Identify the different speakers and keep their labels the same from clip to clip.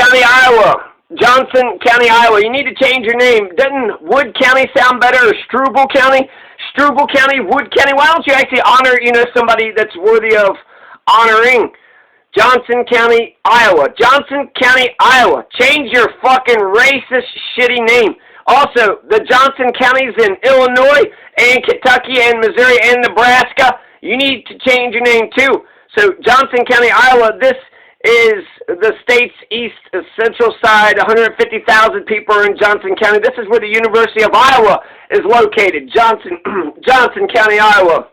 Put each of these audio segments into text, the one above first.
Speaker 1: County, Iowa. Johnson County, Iowa. You need to change your name. Doesn't Wood County sound better, or Struble County? Struble County, Wood County. Why don't you actually honor, somebody that's worthy of honoring? Johnson County, Iowa. Johnson County, Iowa. Change your fucking racist, shitty name. Also, the Johnson counties in Illinois and Kentucky and Missouri and Nebraska, you need to change your name too. So, Johnson County, Iowa, this is the state's east central side. 150,000 people are in Johnson County. This is where the University of Iowa is located. Johnson County, Iowa.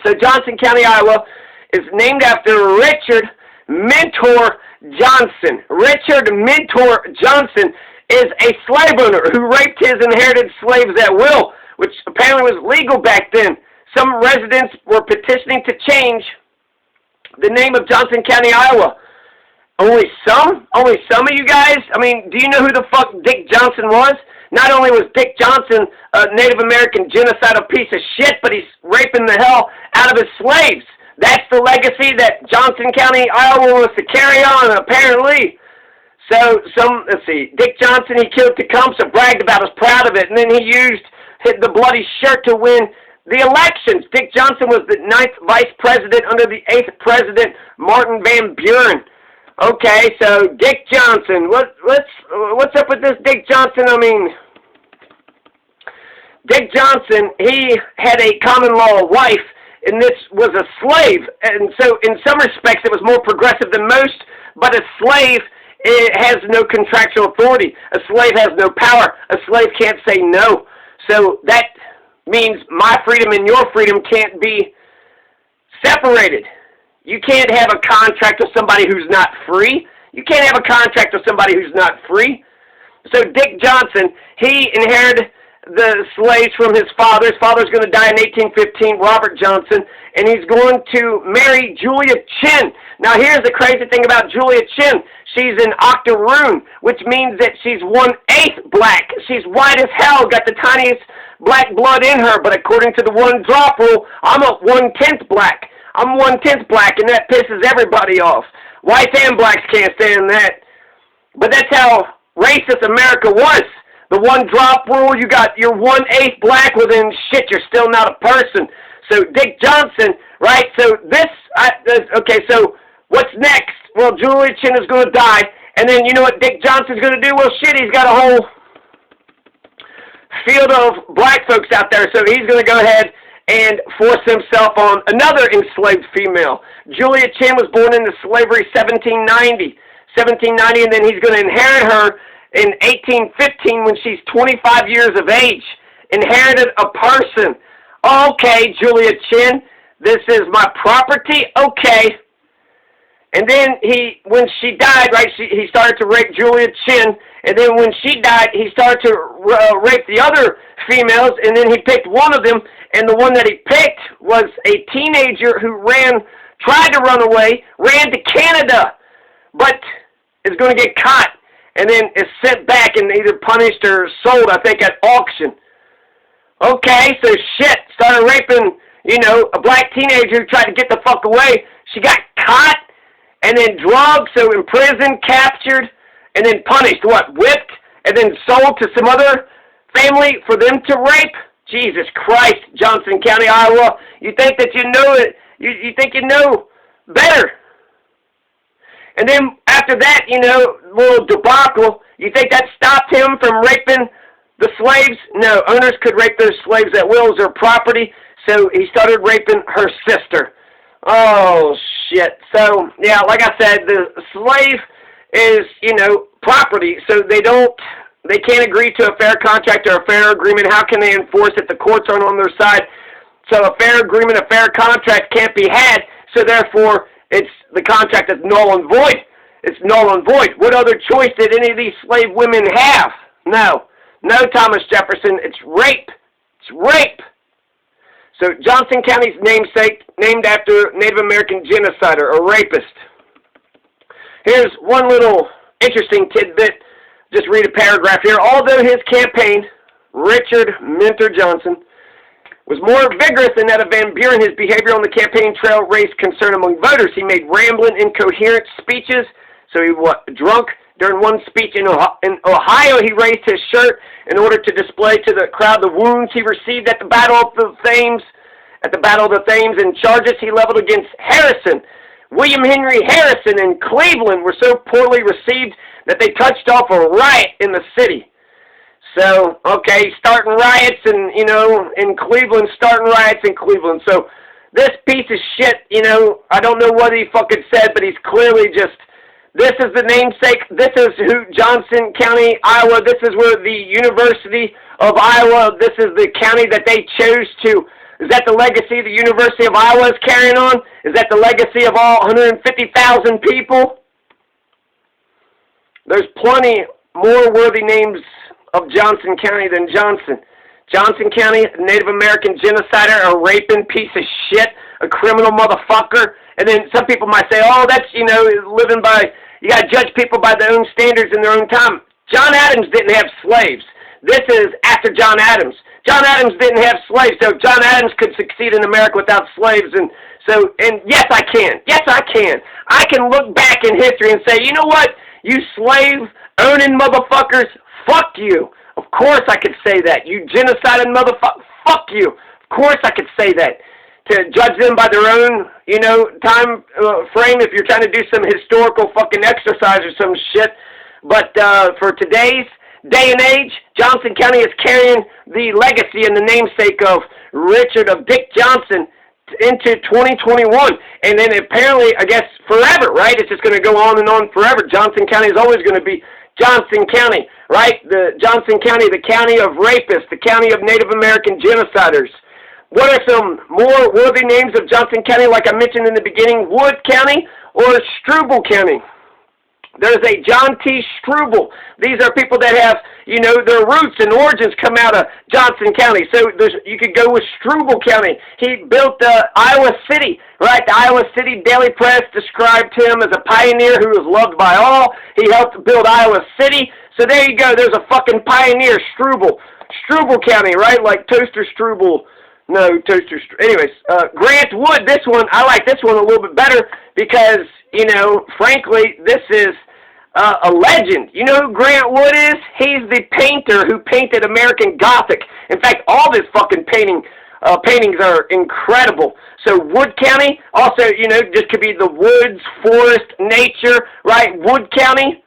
Speaker 1: So, Johnson County, Iowa is named after Richard Mentor Johnson. Richard Mentor Johnson is a slave owner who raped his inherited slaves at will, which apparently was legal back then. Some residents were petitioning to change the name of Johnson County, Iowa. Only some? Only some of you guys? I mean, do you know who the fuck Dick Johnson was? Not only was Dick Johnson a Native American genocidal piece of shit, but he's raping the hell out of his slaves. That's the legacy that Johnson County, Iowa wants to carry on, apparently. So, let's see, Dick Johnson, he killed Tecumseh, bragged about, was proud of it, and then he used the bloody shirt to win the elections. Dick Johnson was the 9th vice president under the 8th president, Martin Van Buren. Okay, so Dick Johnson, what's up with this Dick Johnson? I mean, Dick Johnson, he had a common law wife, and this was a slave, and so in some respects it was more progressive than most, but a slave, it has no contractual authority. A slave has no power. A slave can't say no. So that means my freedom and your freedom can't be separated. You can't have a contract with somebody who's not free. You can't have a contract with somebody who's not free. So Dick Johnson, he inherited the slaves from his father. His father's going to die in 1815, Robert Johnson, and he's going to marry Julia Chin. Now here's the crazy thing about Julia Chin. She's an octoroon, which means that she's 1/8 black. She's white as hell, got the tiniest black blood in her, but according to the one drop rule, I'm a 1/10 black. I'm 1/10 black, and that pisses everybody off. Whites and blacks can't stand that. But that's how racist America was. The one drop rule, you got your 1/8 black, well then shit, you're still not a person. So Dick Johnson, right, so okay, so what's next? Well, Julia Chin is going to die, and then you know what Dick Johnson's going to do? Well, shit, he's got a whole field of black folks out there, so he's going to go ahead and force himself on another enslaved female. Julia Chin was born into slavery 1790, and then he's going to inherit her in 1815 when she's 25 years of age. Inherited a person. Okay, Julia Chin, this is my property. Okay. And then when she died, right, he started to rape Julia Chin, and then when she died, he started to rape the other females, and then he picked one of them, and the one that he picked was a teenager who tried to run away, ran to Canada, but is going to get caught, and then is sent back and either punished or sold, I think, at auction. Okay, so shit, started raping, a black teenager who tried to get the fuck away. She got caught, and then drugged, so imprisoned, captured, and then punished, whipped, and then sold to some other family for them to rape? Jesus Christ, Johnson County, Iowa. You think that you know it, you think you know better. And then after that, little debacle, you think that stopped him from raping the slaves? No, owners could rape their slaves at will as their property, so he started raping her sister. Oh, shit. So, yeah, like I said, the slave is, property, so they can't agree to a fair contract or a fair agreement. How can they enforce it? The courts aren't on their side. So a fair agreement, a fair contract can't be had, so therefore the contract is null and void. It's null and void. What other choice did any of these slave women have? No. No, Thomas Jefferson. It's rape. It's rape. So Johnson County's namesake, named after Native American genocider or rapist. Here's one little interesting tidbit. Just read a paragraph here. Although his campaign, Richard Mentor Johnson, was more vigorous than that of Van Buren, his behavior on the campaign trail raised concern among voters. He made rambling, incoherent speeches. So he drunk, During one speech in Ohio, he raised his shirt in order to display to the crowd the wounds he received at the Battle of the Thames, and charges he leveled against Harrison. William Henry Harrison in Cleveland were so poorly received that they touched off a riot in the city. So, okay, starting riots in Cleveland. So, this piece of shit, I don't know what he fucking said, but he's clearly just, this is the namesake, this is who Johnson County, Iowa, this is where the University of Iowa, this is the county that they chose to, is that the legacy the University of Iowa is carrying on? Is that the legacy of all 150,000 people? There's plenty more worthy names of Johnson County than Johnson. Johnson County, Native American genocider, a raping piece of shit, a criminal motherfucker. And then some people might say, oh, that's, living by, you got to judge people by their own standards in their own time. John Adams didn't have slaves. This is after John Adams. John Adams didn't have slaves, so John Adams could succeed in America without slaves. And yes, I can. Yes, I can. I can look back in history and say, you know what? You slave-owning motherfuckers, fuck you. Of course I could say that. You genocided motherfucker, fuck you. Of course I could say that. To judge them by their own, time frame if you're trying to do some historical fucking exercise or some shit. But for today's day and age, Johnson County is carrying the legacy and the namesake of Dick Johnson into 2021. And then apparently, I guess, forever, right? It's just going to go on and on forever. Johnson County is always going to be Johnson County, right? The Johnson County, the county of rapists, the county of Native American genociders. What are some more worthy names of Johnson County, like I mentioned in the beginning? Wood County or Struble County? There's a John T. Struble. These are people that have, their roots and origins come out of Johnson County. So you could go with Struble County. He built Iowa City, right? The Iowa City Daily Press described him as a pioneer who was loved by all. He helped build Iowa City. So there you go. There's a fucking pioneer, Struble. Struble County, right? Like Toaster Struble. No, Toaster Struble. Anyways, Grant Wood, this one, I like this one a little bit better because, frankly, this is a legend. You know who Grant Wood is? He's the painter who painted American Gothic. In fact, all of his fucking paintings are incredible. So Wood County, also, just could be the woods, forest, nature, right? Wood County.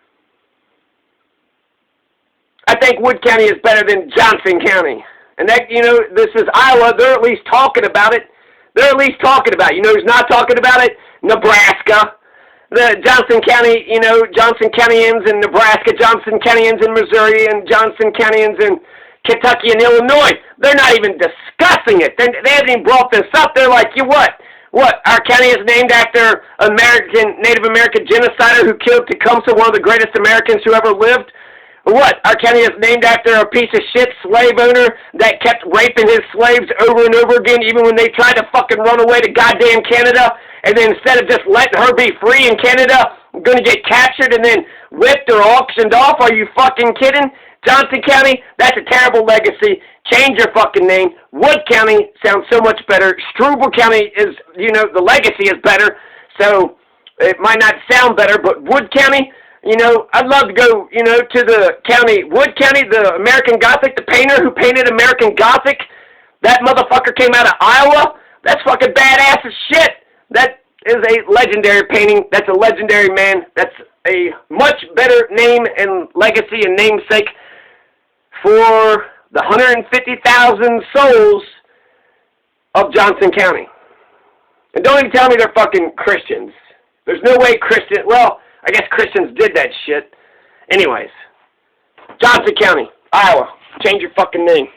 Speaker 1: I think Wood County is better than Johnson County. And that, this is Iowa. They're at least talking about it. They're at least talking about it. You know who's not talking about it? Nebraska. The Johnson County, Johnson Countyans in Nebraska, Johnson Countyans in Missouri, and Johnson Countyans in Kentucky and Illinois. They're not even discussing it. They haven't even brought this up. They're like, what? What? Our county is named after Native American genocider who killed Tecumseh, one of the greatest Americans who ever lived? What? Our county is named after a piece of shit slave owner that kept raping his slaves over and over again, even when they tried to fucking run away to goddamn Canada. And then instead of just letting her be free in Canada, going to get captured and then whipped or auctioned off? Are you fucking kidding? Johnson County, that's a terrible legacy. Change your fucking name. Wood County sounds so much better. Struble County is, the legacy is better. So it might not sound better, but Wood County, I'd love to go, to the county. Wood County, the American Gothic, the painter who painted American Gothic, that motherfucker came out of Iowa. That's fucking badass as shit. That is a legendary painting. That's a legendary man. That's a much better name and legacy and namesake for the 150,000 souls of Johnson County. And don't even tell me they're fucking Christians. There's no way I guess Christians did that shit. Anyways, Johnson County, Iowa. Change your fucking name.